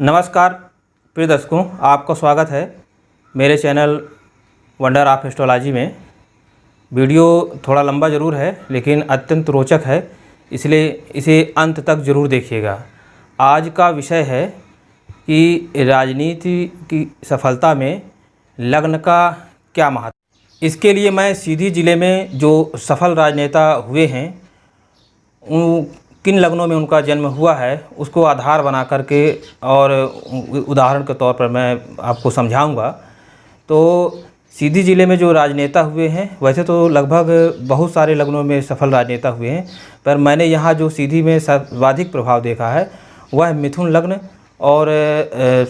नमस्कार प्रिय दर्शकों, आपका स्वागत है मेरे चैनल वंडर ऑफ एस्ट्रोलॉजी में। वीडियो थोड़ा लंबा ज़रूर है लेकिन अत्यंत रोचक है, इसलिए इसे अंत तक ज़रूर देखिएगा। आज का विषय है कि राजनीति की सफलता में लग्न का क्या महत्व। इसके लिए मैं सीधी ज़िले में जो सफल राजनेता हुए हैं किन लग्नों में उनका जन्म हुआ है उसको आधार बना करके और उदाहरण के तौर पर मैं आपको समझाऊंगा। तो सीधी ज़िले में जो राजनेता हुए हैं, वैसे तो लगभग बहुत सारे लग्नों में सफल राजनेता हुए हैं, पर मैंने यहाँ जो सीधी में सर्वाधिक प्रभाव देखा है वह मिथुन लग्न और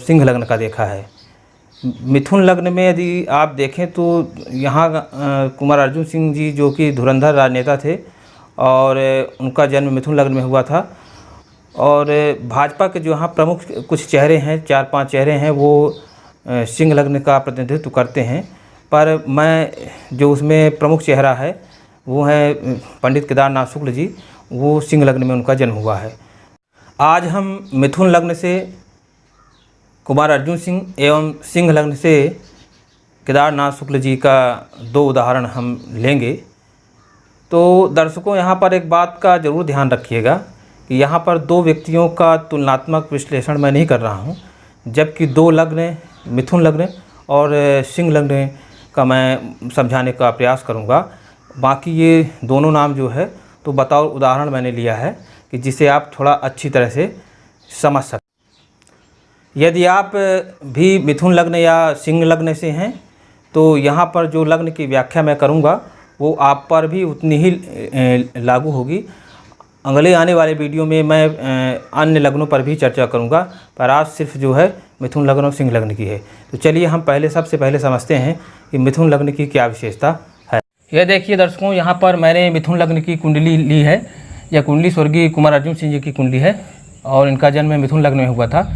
सिंह लग्न का देखा है। मिथुन लग्न में यदि आप देखें तो यहाँ कुमार अर्जुन सिंह जी जो कि धुरंधर राजनेता थे और उनका जन्म मिथुन लग्न में हुआ था। और भाजपा के जो यहाँ प्रमुख कुछ चेहरे हैं, 4-5 चेहरे हैं, वो सिंह लग्न का प्रतिनिधित्व करते हैं, पर मैं जो उसमें प्रमुख चेहरा है वो है पंडित केदारनाथ शुक्ल जी, वो सिंह लग्न में उनका जन्म हुआ है। आज हम मिथुन लग्न से कुमार अर्जुन सिंह एवं सिंह लग्न से केदारनाथ शुक्ल जी का 2 उदाहरण हम लेंगे। तो दर्शकों, यहाँ पर एक बात का ज़रूर ध्यान रखिएगा कि यहाँ पर 2 व्यक्तियों का तुलनात्मक विश्लेषण मैं नहीं कर रहा हूँ, जबकि 2 लग्न मिथुन लग्न और सिंह लग्न का मैं समझाने का प्रयास करूँगा। बाकी ये दोनों नाम जो है तो बताओ उदाहरण मैंने लिया है कि जिसे आप थोड़ा अच्छी तरह से समझ सकें। यदि आप भी मिथुन लग्न या सिंह लग्न से हैं तो यहाँ पर जो लग्न की व्याख्या मैं करूँगा वो आप पर भी उतनी ही लागू होगी। अगले आने वाले वीडियो में मैं अन्य लग्नों पर भी चर्चा करूंगा, पर आज सिर्फ जो है मिथुन लग्न और सिंह लग्न की है। तो चलिए हम सबसे पहले समझते हैं कि मिथुन लग्न की क्या विशेषता है। यह देखिए दर्शकों, यहाँ पर मैंने मिथुन लग्न की कुंडली ली है। यह कुंडली स्वर्गीय कुमार अर्जुन सिंह जी की कुंडली है और इनका जन्म मिथुन लग्न में हुआ था।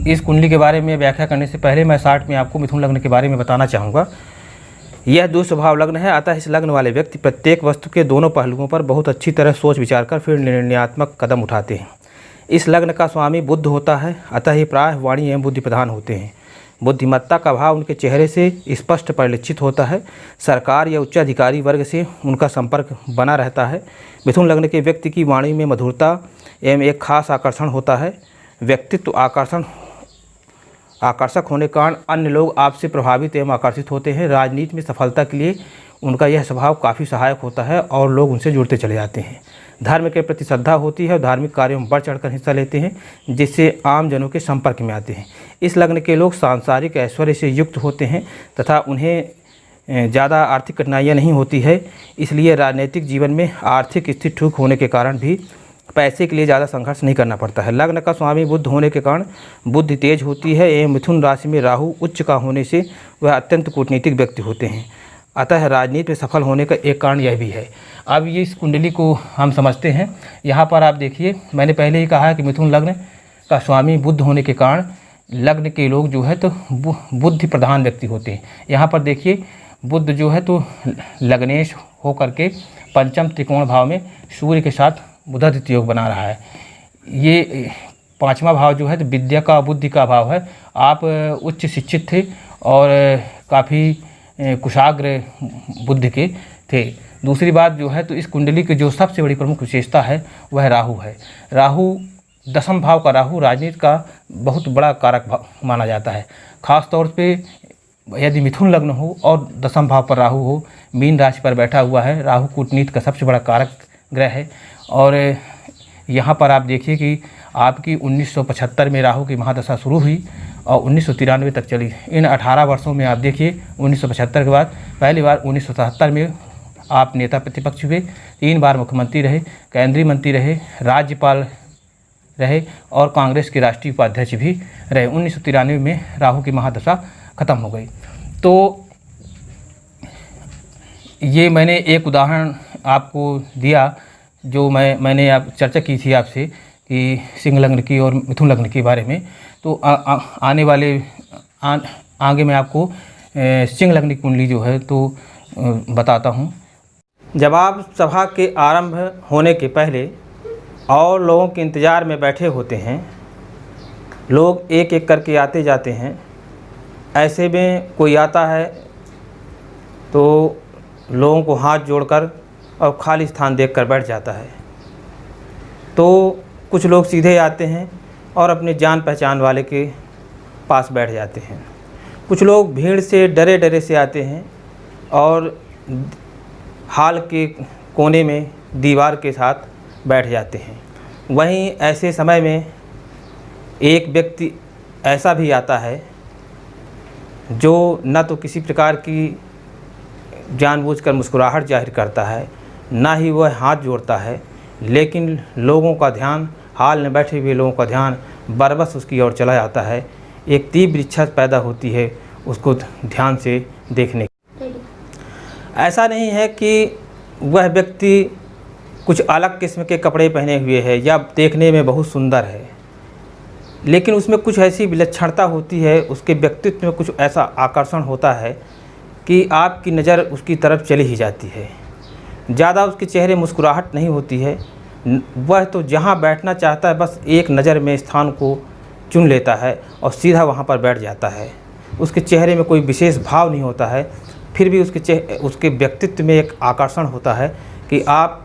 इस कुंडली के बारे में व्याख्या करने से पहले मैं शॉर्ट में आपको मिथुन लग्न के बारे में बताना चाहूँगा। यह दुस्वभाव लग्न है, अतः इस लग्न वाले व्यक्ति प्रत्येक वस्तु के दोनों पहलुओं पर बहुत अच्छी तरह सोच विचार कर फिर निर्णयात्मक कदम उठाते हैं। इस लग्न का स्वामी बुध होता है, अतः ये प्रायः वाणी एवं बुद्धि प्रधान होते हैं। बुद्धिमत्ता का भाव उनके चेहरे से स्पष्ट परिलक्षित होता है। सरकार या उच्च अधिकारी वर्ग से उनका संपर्क बना रहता है। मिथुन लग्न के व्यक्ति की वाणी में मधुरता एवं एक खास आकर्षण होता है। व्यक्तित्व आकर्षक होने के कारण अन्य लोग आपसे प्रभावित एवं आकर्षित होते हैं। राजनीति में सफलता के लिए उनका यह स्वभाव काफ़ी सहायक होता है और लोग उनसे जुड़ते चले जाते हैं। धर्म के प्रति श्रद्धा होती है और धार्मिक कार्यों में बढ़ चढ़कर हिस्सा लेते हैं, जिससे आम जनों के संपर्क में आते हैं। इस लग्न के लोग सांसारिक ऐश्वर्य से युक्त होते हैं तथा उन्हें ज़्यादा आर्थिक कठिनाइयाँ नहीं होती है, इसलिए राजनीतिक जीवन में आर्थिक स्थिति ठीक होने के कारण भी पैसे के लिए ज़्यादा संघर्ष नहीं करना पड़ता है। लग्न का स्वामी बुध होने के कारण बुद्धि तेज होती है एवं मिथुन राशि में राहु उच्च का होने से वह अत्यंत कूटनीतिक व्यक्ति होते हैं। अतः राजनीति में सफल होने का एक कारण यह भी है। अब ये इस कुंडली को हम समझते हैं। यहाँ पर आप देखिए, मैंने पहले ही कहा कि मिथुन लग्न का स्वामी बुध होने के कारण लग्न के लोग जो है तो बुद्धि प्रधान व्यक्ति होते हैं। यहाँ पर देखिए, बुध जो है तो लग्नेश होकर के पंचम त्रिकोण भाव में सूर्य के साथ बुधादित्य योग बना रहा है। ये 5वां भाव जो है तो विद्या का बुद्धि का भाव है। आप उच्च शिक्षित थे और काफ़ी कुशाग्र बुद्धि के थे। दूसरी बात जो है तो इस कुंडली की जो सबसे बड़ी प्रमुख विशेषता है वह राहु है। राहु 10वें भाव का राहु राजनीति का बहुत बड़ा कारक माना जाता है। ख़ास तौर पे यदि मिथुन लग्न हो और 10वें भाव पर राहु हो, मीन राशि पर बैठा हुआ है। राहु कूटनीति का सबसे बड़ा कारक ग्रह है। और यहाँ पर आप देखिए कि आपकी 1975 में राहु की महादशा शुरू हुई और 1993 तक चली। इन 18 वर्षों में आप देखिए 1975 के बाद पहली बार 1977 में आप नेता प्रतिपक्ष हुए, 3 बार मुख्यमंत्री रहे, केंद्रीय मंत्री रहे, राज्यपाल रहे और कांग्रेस के राष्ट्रीय उपाध्यक्ष भी रहे। 1993 में राहु की महादशा ख़त्म हो गई। तो ये मैंने एक उदाहरण आपको दिया जो मैंने आप चर्चा की थी आपसे कि सिंह लग्न की और मिथुन लग्न के बारे में। तो आने वाले आगे मैं आपको सिंह लग्न की कुंडली जो है तो बताता हूँ। जब आप सभा के आरंभ होने के पहले और लोगों के इंतज़ार में बैठे होते हैं लोग एक एक करके आते जाते हैं। ऐसे में कोई आता है तो लोगों को हाथ जोड़कर और खाली स्थान देखकर बैठ जाता है। तो कुछ लोग सीधे आते हैं और अपने जान पहचान वाले के पास बैठ जाते हैं। कुछ लोग भीड़ से डरे डरे से आते हैं और हाल के कोने में दीवार के साथ बैठ जाते हैं। वहीं ऐसे समय में एक व्यक्ति ऐसा भी आता है जो न तो किसी प्रकार की जानबूझकर मुस्कुराहट जाहिर करता है, ना ही वह हाथ जोड़ता है, लेकिन लोगों का ध्यान, हाल में बैठे हुए लोगों का ध्यान बरबस उसकी ओर चला जाता है। एक तीव्र इच्छा पैदा होती है उसको ध्यान से देखने की। ऐसा नहीं है कि वह व्यक्ति कुछ अलग किस्म के कपड़े पहने हुए है या देखने में बहुत सुंदर है, लेकिन उसमें कुछ ऐसी विलक्षणता होती है, उसके व्यक्तित्व में कुछ ऐसा आकर्षण होता है कि आपकी नज़र उसकी तरफ चली ही जाती है। ज़्यादा उसके चेहरे मुस्कुराहट नहीं होती है, वह तो जहाँ बैठना चाहता है बस एक नज़र में स्थान को चुन लेता है और सीधा वहाँ पर बैठ जाता है। उसके चेहरे में कोई विशेष भाव नहीं होता है, फिर भी उसके व्यक्तित्व में एक आकर्षण होता है कि आप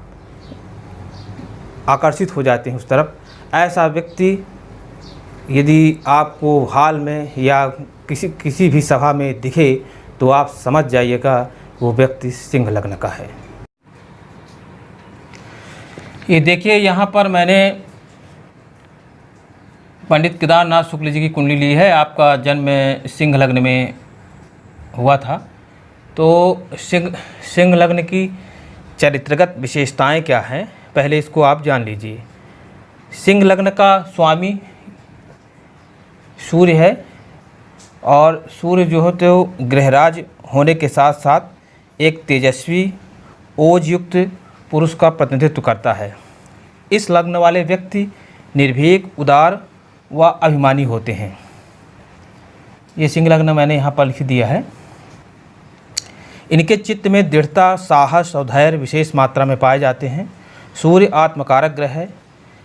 आकर्षित हो जाते हैं उस तरफ। ऐसा व्यक्ति यदि आपको हाल में या किसी भी सभा में दिखे तो आप समझ जाइएगा वो व्यक्ति सिंह लग्न का है। ये देखिए, यहाँ पर मैंने पंडित केदारनाथ शुक्ल जी की कुंडली ली है। आपका जन्म सिंह लग्न में हुआ था। तो सिंह लग्न की चरित्रगत विशेषताएं क्या हैं, पहले इसको आप जान लीजिए। सिंह लग्न का स्वामी सूर्य है और सूर्य जो है तो गृहराज होने के साथ साथ एक तेजस्वी ओज युक्त पुरुष का प्रतिनिधित्व करता है। इस लग्न वाले व्यक्ति निर्भीक, उदार व अभिमानी होते हैं। ये सिंह लग्न मैंने यहाँ पर लिख दिया है। इनके चित्त में दृढ़ता, साहस और धैर्य विशेष मात्रा में पाए जाते हैं। सूर्य आत्मकारक ग्रह है।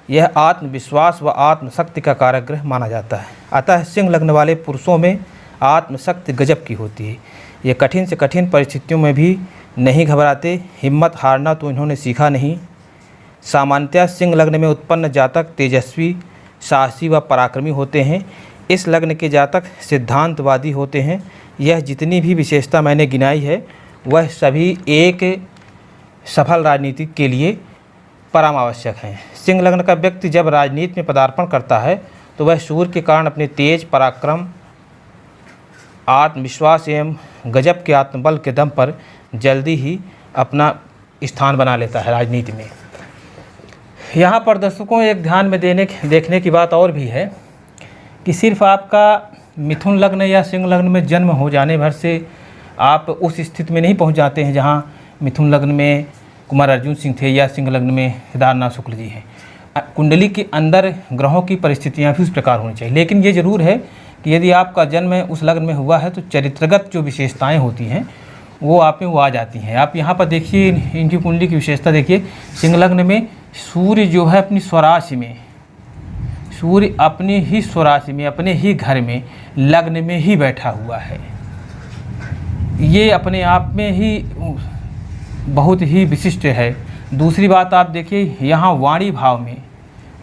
यह आत्मविश्वास व आत्मशक्ति का कारक ग्रह माना जाता है। अतः सिंह लग्न वाले पुरुषों में आत्मशक्ति गजब की होती है। ये कठिन से कठिन परिस्थितियों में भी नहीं घबराते। हिम्मत हारना तो इन्होंने सीखा नहीं। सामान्यतः सिंह लग्न में उत्पन्न जातक तेजस्वी, साहसी व पराक्रमी होते हैं। इस लग्न के जातक सिद्धांतवादी होते हैं। यह जितनी भी विशेषता मैंने गिनाई है वह सभी एक सफल राजनीति के लिए परम आवश्यक हैं। सिंह लग्न का व्यक्ति जब राजनीति में पदार्पण करता है तो वह सूर्य के कारण अपने तेज, पराक्रम, आत्मविश्वास एवं गजब के आत्मबल के दम पर जल्दी ही अपना स्थान बना लेता है राजनीति में। यहाँ पर दर्शकों एक ध्यान में देखने की बात और भी है कि सिर्फ आपका मिथुन लग्न या सिंह लग्न में जन्म हो जाने भर से आप उस स्थिति में नहीं पहुँच जाते हैं जहाँ मिथुन लग्न में कुमार अर्जुन सिंह थे या सिंह लग्न में केदारनाथ शुक्ल जी हैं। कुंडली के अंदर ग्रहों की परिस्थितियाँ भी उस प्रकार होनी चाहिए। लेकिन ये ज़रूर है कि यदि आपका जन्म उस लग्न में हुआ है तो चरित्रगत जो विशेषताएं होती हैं वो आप में वो आ जाती हैं। आप यहाँ पर देखिए, इनकी कुंडली की विशेषता देखिए। सिंह लग्न में सूर्य जो है अपनी स्वराशि में, सूर्य अपनी ही स्वराशि में, अपने ही घर में, लग्न में ही बैठा हुआ है। ये अपने आप में ही बहुत ही विशिष्ट है। दूसरी बात आप देखिए, यहाँ वाणी भाव में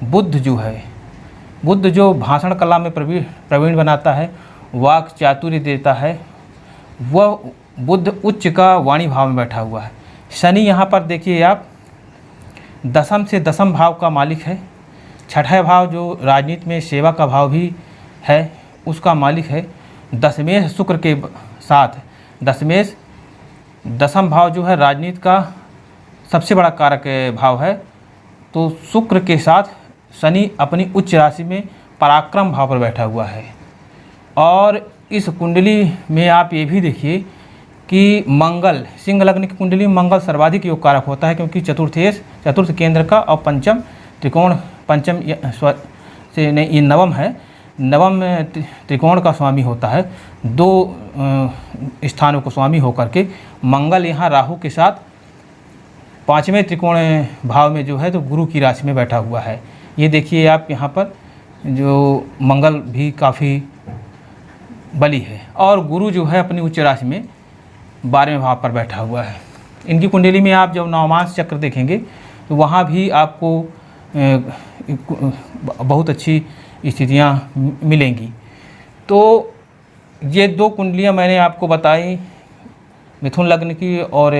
बुध जो है, बुध जो भाषण कला में प्रवीण बनाता है, वाक चातुर्य देता है, वह बुध उच्च का वाणी भाव में बैठा हुआ है। शनि यहाँ पर देखिए आप दशम से दशम भाव का मालिक है। छठा भाव जो राजनीति में सेवा का भाव भी है उसका मालिक है। दशमेश शुक्र के साथ, दशमेश दशम भाव जो है राजनीति का सबसे बड़ा कारक भाव है। तो शुक्र के साथ शनि अपनी उच्च राशि में पराक्रम भाव पर बैठा हुआ है। और इस कुंडली में आप ये भी देखिए कि मंगल, सिंह लग्न की कुंडली में मंगल सर्वाधिक योग कारक होता है, क्योंकि चतुर्थ केंद्र का और पंचम त्रिकोण, पंचम से नहीं, ये नवम है, नवम त्रिकोण का स्वामी होता है। दो स्थानों को स्वामी होकर के मंगल यहाँ राहु के साथ पाँचवें त्रिकोण भाव में जो है तो गुरु की राशि में बैठा हुआ है। ये देखिए आप यहाँ पर जो मंगल भी काफ़ी बली है, और गुरु जो है अपनी उच्च राशि में 12वें भाव पर बैठा हुआ है। इनकी कुंडली में आप जब नवमांश चक्र देखेंगे तो वहाँ भी आपको बहुत अच्छी स्थितियाँ मिलेंगी। तो ये 2 कुंडलियाँ मैंने आपको बताई, मिथुन लग्न की और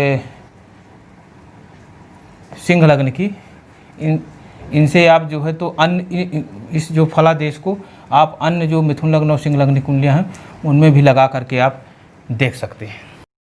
सिंह लग्न की। इनसे आप जो है तो अन्य इस जो फलादेश को आप अन्य जो मिथुन लग्न और सिंह लग्न की कुंडलियाँ हैं उनमें भी लगा करके आप देख सकते हैं।